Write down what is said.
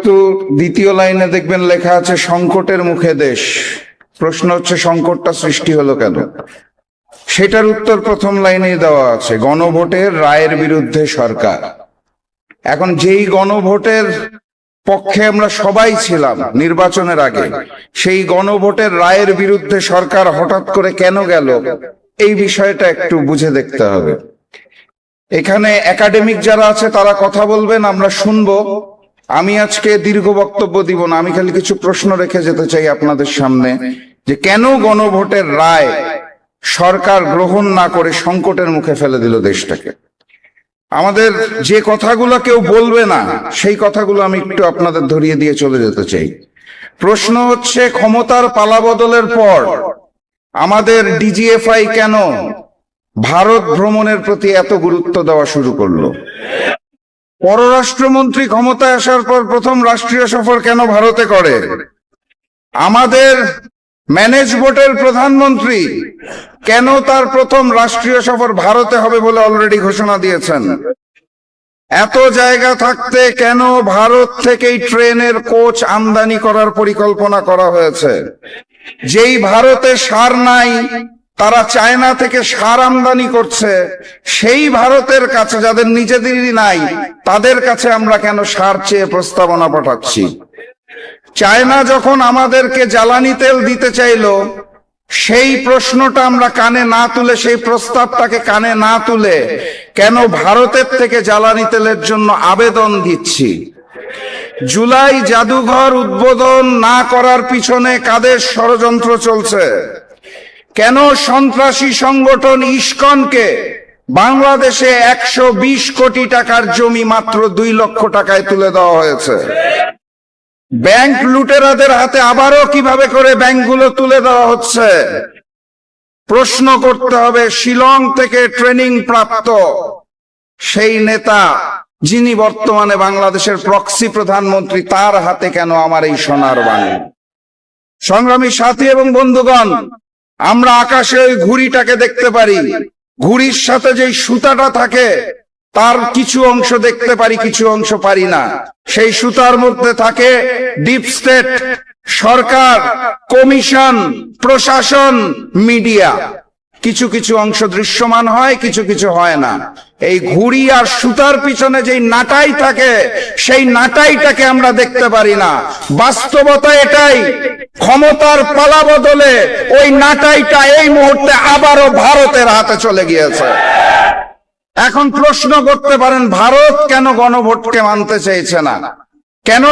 তো দ্বিতীয় লাইনে দেখবেন লেখা আছে সংকটের মুখে দেশ। প্রশ্ন হচ্ছে সংকটটা সৃষ্টি হলো কেন? সেটার উত্তর প্রথম লাইনেই দেওয়া আছে, গণভোটের রায়ের বিরুদ্ধে সরকার। এখন যেই গণভোটের পক্ষে আমরা সবাই ছিলাম নির্বাচনের আগে, সেই গণভোটের রায়ের বিরুদ্ধে সরকার হঠাৎ করে কেন গেল, এই বিষয়টা একটু বুঝে দেখতে হবে। এখানে একাডেমিক যারা আছে তারা কথা বলবেন, আমরা শুনবো। আমি আজকে দীর্ঘ বক্তব্য দিব না, আমি খালি কিছু প্রশ্ন রেখে যেতে চাই আপনাদের সামনে, যে কেন গণভোটের রায় সরকার গ্রহণ না করে সংকটের মুখে ফেলে দিল দেশটাকে। আমাদের যে কথাগুলো কেউ বলবে না, সেই কথাগুলো আমি একটু আপনাদের ধরিয়ে দিয়ে চলে যেতে চাই। প্রশ্ন হচ্ছে, ক্ষমতার পালাবদলের পর আমাদের ডিজিএফআই কেন ভারত ভ্রমণের প্রতি এত গুরুত্ব দেওয়া শুরু করলো? পররাষ্ট্রমন্ত্রী ক্ষমতায় আসার পর প্রথম রাষ্ট্রীয় সফর কেন ভারতে করে? আমাদের ম্যানেজ বোর্ডের প্রধানমন্ত্রী কেন তার প্রথম রাষ্ট্রীয় সফর ভারতে হবে বলে অলরেডি ঘোষণা দিয়েছেন? এত জায়গা থাকতে কেন ভারত থেকেই ট্রেনের কোচ আমদানি করার পরিকল্পনা করা হয়েছে? যেই ভারতে সার নাই, তারা চায়না থেকে সার আমদানি করছে, সেই ভারতের কাছে যাদের নিজেদেরই নাই, তাদের কাছে আমরা কেন সার চেয়ে প্রস্তাবনা পাঠাচ্ছি? চায়না যখন আমাদেরকে জ্বালানি তেল দিতে চাইলো, সেই প্রশ্নটা আমরা কানে না তুলে, সেই প্রস্তাবটাকে কানে না তুলে কেন ভারতের থেকে জ্বালানি তেলের জন্য আবেদন দিচ্ছি? জুলাই জাদুঘর উদ্বোধন না করার পিছনে কাদের ষড়যন্ত্র চলছে? কেন সন্ত্রাসী সংগঠন ইসকনকে বাংলাদেশে 120 কোটি টাকার জমি মাত্র 2 লক্ষ টাকায় তুলে দেওয়া হয়েছে? ব্যাংক লুটেরাদের হাতে আবারও কিভাবে করে ব্যাংকগুলো তুলে দেওয়া হচ্ছে? প্রশ্ন করতে হবে, শিলং থেকে ট্রেনিং প্রাপ্ত সেই নেতা যিনি বর্তমানে বাংলাদেশের প্রক্সি প্রধানমন্ত্রী, তার হাতে কেন আমার এই সোনার বাণী? সংগ্রামী সাথী এবং বন্ধুগণ, আমরা আকাশে ওই ঘুড়িটাকে দেখতে পারি, ঘুড়ির সাথে যে সুতাটা থাকে তার কিছু অংশ দেখতে পারি, কিছু অংশ পারি না। সেই সুতার মধ্যে থাকে ডিপ স্টেট, সরকার, কমিশন, প্রশাসন, মিডিয়া। কিছু কিছু অংশ দৃশ্যমান হয়, কিছু কিছু হয় না। এই ঘুড়ি আর সুতার পিছনে যেই নাটাই থাকে, সেই নাটাইটাকে আমরা দেখতে পারি না। বাস্তবতা এটাই, ক্ষমতার পালা বদলে ওই নাটাইটা এই মুহূর্তে আবারও ভারতের হাতে চলে গিয়েছে। এখন প্রশ্ন করতে পারেন, ভারত কেন গণভোটকে মানতে চাইছে না? কেন